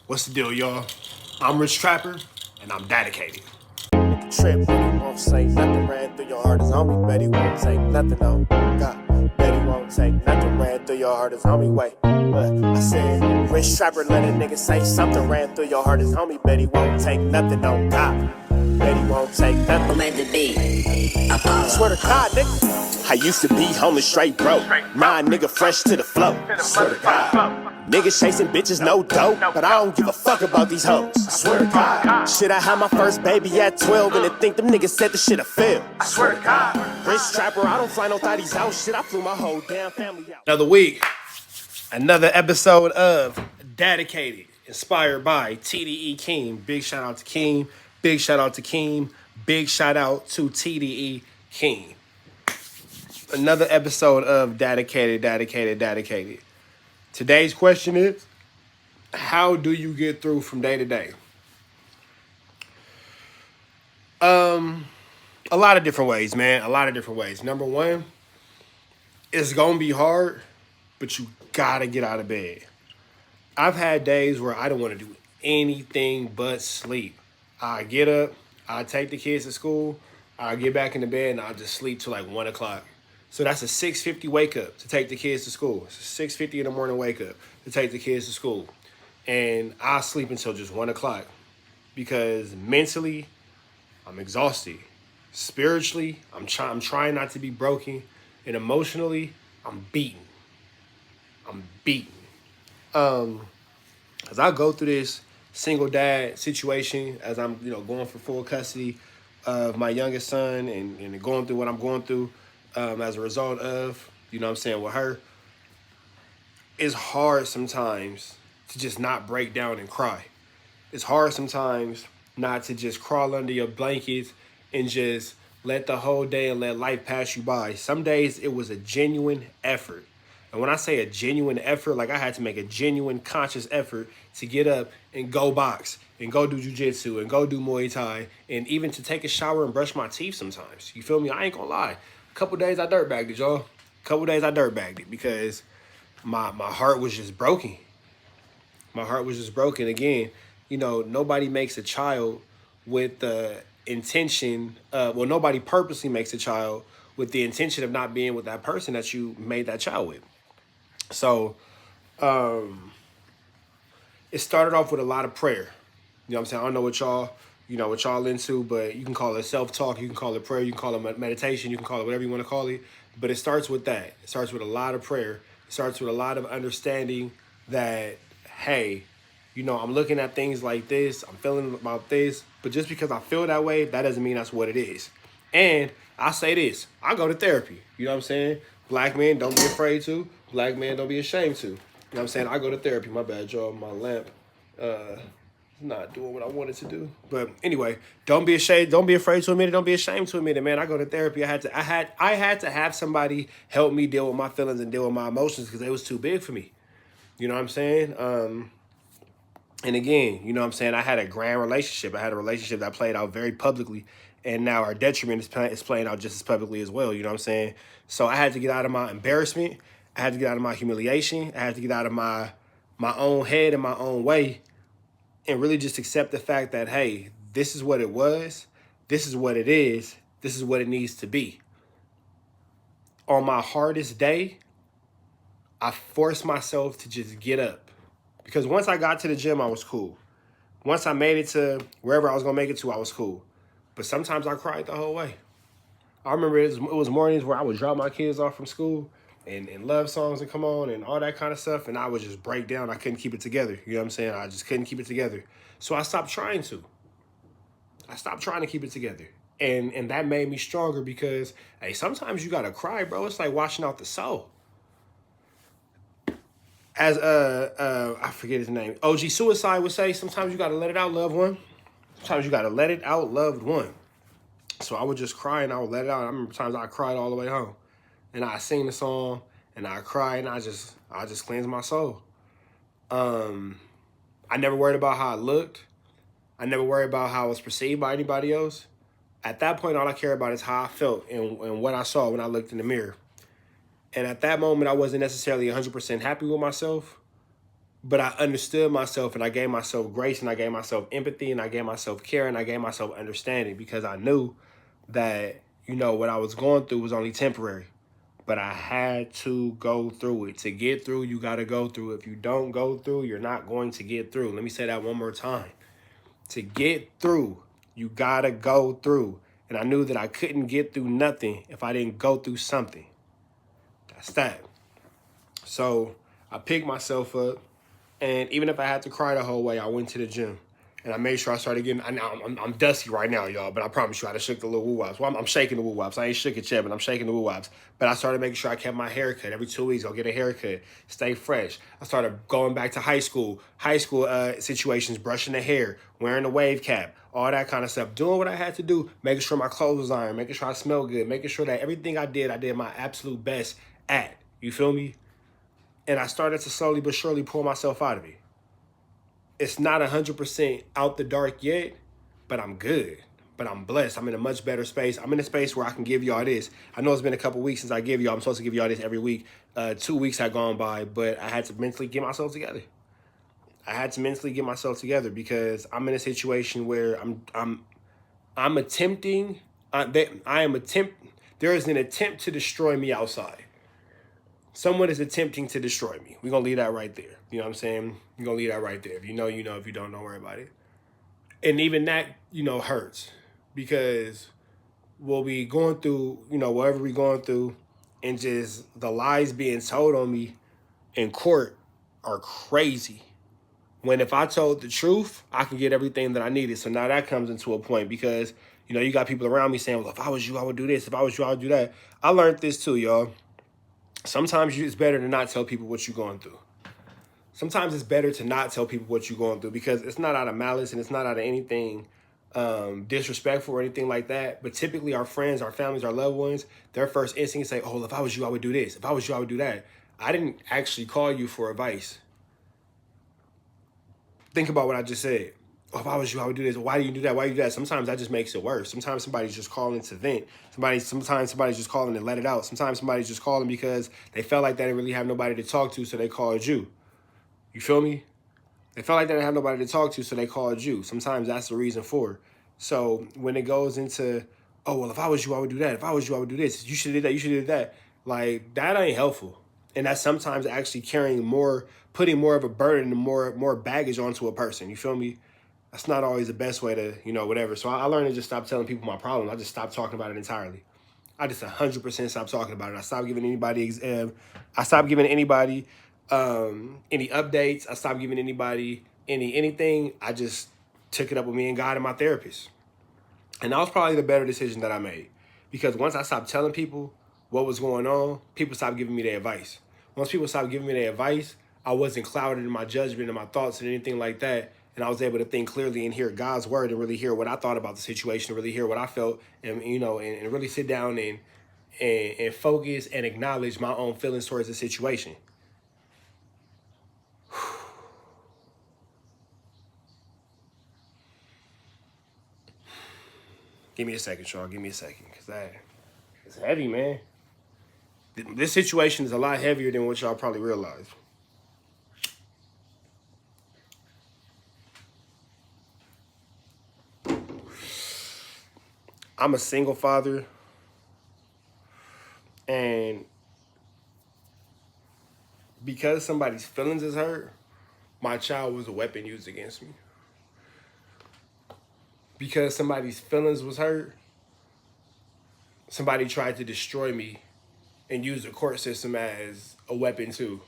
What's the deal, y'all? I'm Rich Trapper, and I'm Dadicated. Trip, but he won't say nothing. Ran through your heart as homie, bet he won't take nothing on God. Bet he won't take nothing. Ran through your heart as homie. Wait, but I said, Rich Trapper, let a nigga say something. Ran through your heart as homie, bet he won't take nothing on God. Bet he won't take nothing. Who made the beat? Apollo. Swear to God, nigga. I used to be homeless, straight broke. Nah, nigga, fresh to the flow. Swear to God. Niggas chasing bitches, no dope. But I don't give a fuck about these hoes. I swear to God. Shit, I had my first baby at 12, and to think them niggas said the shit I failed. I swear to God. Rich Trapper, I don't fly no thotties out. Shit, I flew my whole damn family out. Another week, another episode of Dadicated, inspired by TDE Keem. Big shout out to Keem. Big shout out to Keem. Big shout out to TDE Keem. Another episode of Dadicated. Today's question is, how do you get through from day to day? A lot of different ways, man. A lot of different ways. Number one, it's gonna be hard, but you gotta get out of bed. I've had days where I don't want to do anything but sleep. I get up, I take the kids to school, I get back in the bed, and I'll just sleep till like 1 o'clock. So that's a 6:50 wake up to take the kids to school. It's a 6:50 in the morning wake up to take the kids to school. And I sleep until just 1 o'clock because mentally, I'm exhausted. Spiritually, I'm trying not to be broken. And emotionally, I'm beaten. As I go through this single dad situation, as I'm going for full custody of my youngest son and going through what I'm going through as a result of, with her, it's hard sometimes to just not break down and cry. It's hard sometimes not to just crawl under your blankets and just let the whole day and let life pass you by. Some days it was a genuine effort. And when I say a genuine effort, like I had to make a genuine conscious effort to get up and go box and go do jujitsu and go do Muay Thai and even to take a shower and brush my teeth sometimes. You feel me? I ain't gonna lie. A couple days I dirtbagged it, y'all. A couple days I dirtbagged it because my heart was just broken. My heart was just broken. Again, nobody makes a child with the intention, nobody purposely makes a child with the intention of not being with that person that you made that child with. So, it started off with a lot of prayer. You know what I'm saying? I don't know what y'all into, but you can call it self-talk, you can call it prayer, you can call it meditation, you can call it whatever you want to call it. But it starts with that. It starts with a lot of prayer. It starts with a lot of understanding that, hey, I'm looking at things like this, I'm feeling about this, but just because I feel that way, that doesn't mean that's what it is. And I say this, I go to therapy. You know what I'm saying? Black men, don't be afraid to. Black men, don't be ashamed to. You know what I'm saying? I go to therapy. My bad, y'all. My lamp not doing what I wanted to do. But anyway, don't be ashamed. Don't be afraid to admit it. Don't be ashamed to admit it, man. I go to therapy. I had to have somebody help me deal with my feelings and deal with my emotions because it was too big for me. You know what I'm saying? And again, I had a grand relationship. I had a relationship that played out very publicly. And now our detriment is playing out just as publicly as well. You know what I'm saying? So I had to get out of my embarrassment. I had to get out of my humiliation. I had to get out of my own head and my own way and really just accept the fact that, hey, this is what it was. This is what it is. This is what it needs to be. On my hardest day, I forced myself to just get up. Because once I got to the gym, I was cool. Once I made it to wherever I was going to make it to, I was cool. But sometimes I cried the whole way. I remember it was mornings where I would drop my kids off from school and love songs would come on and all that kind of stuff. And I would just break down. I couldn't keep it together. You know what I'm saying? I just couldn't keep it together. So I stopped trying to. I stopped trying to keep it together. And that made me stronger because, hey, sometimes you got to cry, bro. It's like washing out the soul. As I forget his name, OG Suicide would say, sometimes you got to let it out, loved one. Sometimes you got to let it out, loved one. So I would just cry and I would let it out. I remember times I cried all the way home. And I sing the song and I cried and I just cleansed my soul. I never worried about how I looked. I never worried about how I was perceived by anybody else. At that point, all I care about is how I felt and what I saw when I looked in the mirror. And at that moment, I wasn't necessarily 100% happy with myself, but I understood myself and I gave myself grace and I gave myself empathy and I gave myself care and I gave myself understanding because I knew that, you know, what I was going through was only temporary. But I had to go through it. To get through, you got to go through. If you don't go through, you're not going to get through. Let me say that one more time. To get through, you got to go through. And I knew that I couldn't get through nothing if I didn't go through something. That's that. So I picked myself up. And even if I had to cry the whole way, I went to the gym. And I made sure I started getting, I'm dusty right now, y'all, but I promise you I done shook the little woo-wops. Well, I'm shaking the woo-wops. I ain't shook it yet, but I'm shaking the woo-wops. But I started making sure I kept my haircut. Every 2 weeks, I'll get a haircut, stay fresh. I started going back to high school situations, brushing the hair, wearing the wave cap, all that kind of stuff. Doing what I had to do, making sure my clothes was ironed, making sure I smelled good, making sure that everything I did my absolute best at. You feel me? And I started to slowly but surely pull myself out of it. It's not 100% out the dark yet, but I'm good. But I'm blessed. I'm in a much better space. I'm in a space where I can give y'all this. I know it's been a couple weeks since I give y'all. I'm supposed to give y'all this every week. 2 weeks had gone by, but I had to mentally get myself together. I had to mentally get myself together because I'm in a situation where I'm attempting. There is an attempt to destroy me outside. Someone is attempting to destroy me. We're going to leave that right there. You know what I'm saying? We're going to leave that right there. If you know, you know. If you don't worry about it. And even that, you know, hurts. Because we'll be going through, you know, whatever we're going through, and just the lies being told on me in court are crazy. When if I told the truth, I can get everything that I needed. So now that comes into a point because, you know, you got people around me saying, well, if I was you, I would do this. If I was you, I would do that. I learned this too, y'all. Sometimes it's better to not tell people what you're going through. Sometimes it's better to not tell people what you're going through because it's not out of malice and it's not out of anything disrespectful or anything like that. But typically our friends, our families, our loved ones, their first instinct is say, oh, if I was you, I would do this. If I was you, I would do that. I didn't actually call you for advice. Think about what I just said. Oh, if I was you, I would do this. Why do you do that? Why do you do that? Sometimes that just makes it worse. Sometimes somebody's just calling to vent. Sometimes somebody's just calling to let it out. Sometimes somebody's just calling because they felt like they didn't really have nobody to talk to, so they called you. You feel me? They felt like they didn't have nobody to talk to, so they called you. Sometimes that's the reason for it. So when it goes into, oh, well, if I was you, I would do that. If I was you, I would do this. You should do that. You should do that. Like, that ain't helpful. And that's sometimes actually carrying more, putting more of a burden and more baggage onto a person. You feel me? That's not always the best way to, you know, whatever. So I learned to just stop telling people my problems. I just stopped talking about it entirely. I just 100% stopped talking about it. I stopped giving anybody any updates. I stopped giving anybody anything. I just took it up with me and God and my therapist. And that was probably the better decision that I made. Because once I stopped telling people what was going on, people stopped giving me their advice. Once people stopped giving me their advice, I wasn't clouded in my judgment and my thoughts and anything like that. And I was able to think clearly and hear God's word and really hear what I thought about the situation, really hear what I felt, and, you know, and really sit down and focus and acknowledge my own feelings towards the situation. Give me a second, Sean. Give me a second. Because it's heavy, man. This situation is a lot heavier than what y'all probably realize. I'm a single father. And because somebody's feelings is hurt, my child was a weapon used against me. Because somebody's feelings was hurt, somebody tried to destroy me and use the court system as a weapon too.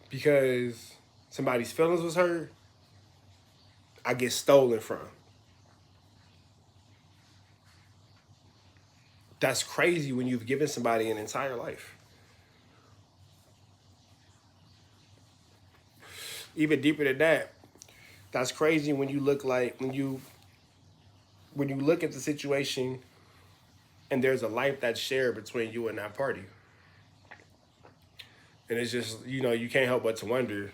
Because somebody's feelings was hurt, I get stolen from. That's crazy when you've given somebody an entire life. Even deeper than that, that's crazy when you look at the situation and there's a life that's shared between you and that party. And it's just, you know, you can't help but to wonder,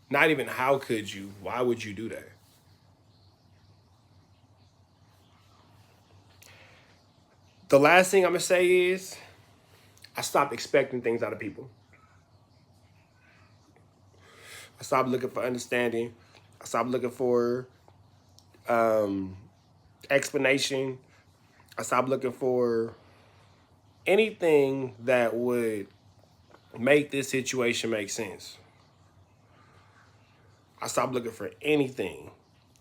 not even how could you, why would you do that? The last thing I'm going to say is I stopped expecting things out of people. I stopped looking for understanding. I stopped looking for explanation. I stopped looking for anything that would make this situation make sense. I stopped looking for anything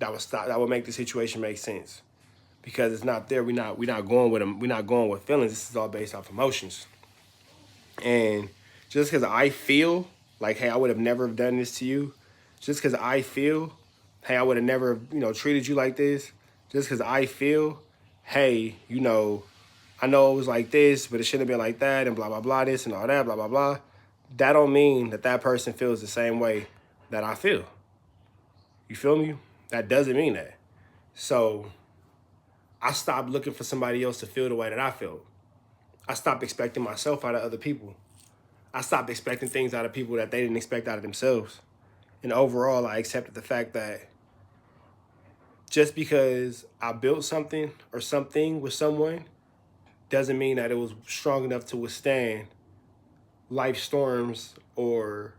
that would make the situation make sense, because it's not there. We're not going with them. We're not going with feelings. This is all based off emotions. And just because I feel like, hey, I would have never done this to you, just because I feel, hey, I would have never, treated you like this, just because I feel, hey, I know it was like this, but it shouldn't have been like that, and blah, blah, blah, this and all that, blah, blah, blah. That don't mean that that person feels the same way that I feel. You feel me? That doesn't mean that. So I stopped looking for somebody else to feel the way that I felt. I stopped expecting myself out of other people. I stopped expecting things out of people that they didn't expect out of themselves. And overall, I accepted the fact that just because I built something or something with someone doesn't mean that it was strong enough to withstand life storms or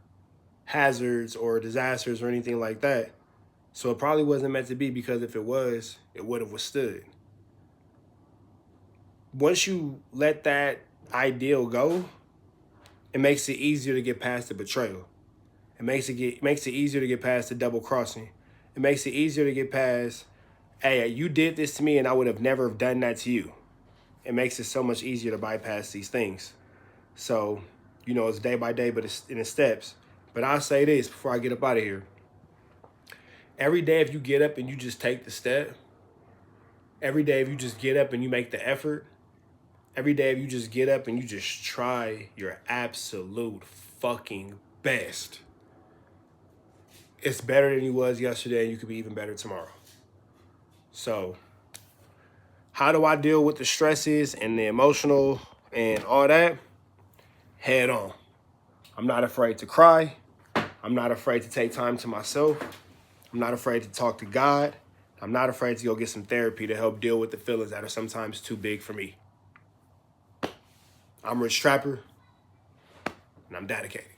hazards or disasters or anything like that. So it probably wasn't meant to be, because if it was, it would have withstood. Once you let that ideal go, it makes it easier to get past the betrayal. It makes it easier to get past the double crossing. It makes it easier to get past, hey, you did this to me and I would have never done that to you. It makes it so much easier to bypass these things. So, it's day by day, but it's in steps. But I'll say this before I get up out of here. Every day if you get up and you just take the step, every day if you just get up and you make the effort, every day if you just get up and you just try your absolute fucking best, it's better than you was yesterday, and you could be even better tomorrow. So how do I deal with the stresses and the emotional and all that? Head on. I'm not afraid to cry. I'm not afraid to take time to myself. I'm not afraid to talk to God. I'm not afraid to go get some therapy to help deal with the feelings that are sometimes too big for me. I'm Rich Trapper, and I'm dedicated.